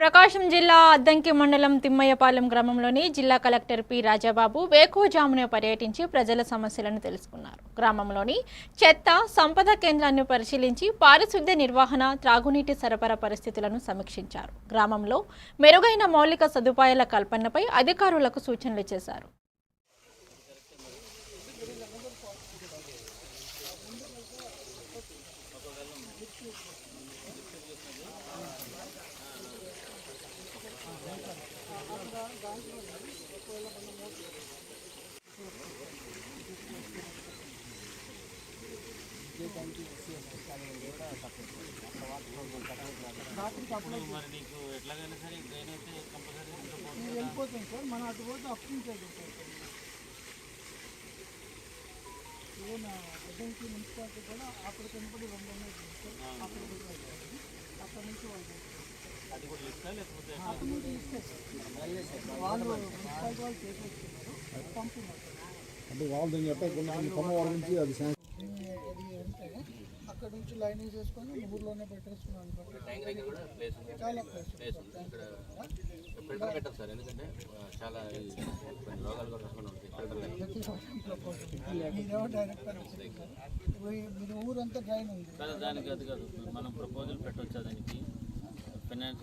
ప్రకాశం జిల్లా అద్దంకి మండలం తిమ్మయ్యపాలెం గ్రామంలోని జిల్లా కలెక్టర్ పి రాజాబాబు వేకువజామున పర్యటించి ప్రజల సమస్యలను తెలుసుకున్నారు. గ్రామంలోని చెత్త సంపద కేంద్రాన్ని పరిశీలించి పారిశుద్ధ్య నిర్వహణ, త్రాగునీటి సరఫరా పరిస్థితులను సమీక్షించారు. గ్రామంలో మెరుగైన మౌలిక సదుపాయాల కల్పనపై అధికారులకు సూచనలు చేశారు. మరి నీకు ఎట్లాగైనా సరే ట్రైన్ అయితే కంపల్సరీ వెళ్ళిపోతుంది సార్. మన అటు పోతే అప్పించేది అడ్డంకి మున్సిపాలిటీ కూడా అక్కడ కనపడి 2 సార్. అక్కడ నుంచి వాళ్ళు అది కూడా ఇస్తా లేకపోతే అక్కడ నుంచి ఇస్తే వాళ్ళు మున్సిపాలిటీ వాళ్ళు చేసేస్తున్నారు, పంపున్నారు. అంటే వాళ్ళు నుంచి అది అక్కడ నుంచి లైన్ వేసేసుకొని ఊర్లోనే పెట్టేసుకున్నాను. చాలా ప్లేస్ పెట్టారు సార్, ఎందుకంటే చాలా రోగాలు కూడా మీరు ఊరంతా డ్రైన్ ఉంది దానికి అది కాదు, మనం ప్రపోజల్ పెట్టవచ్చు దానికి ఫైనాన్స్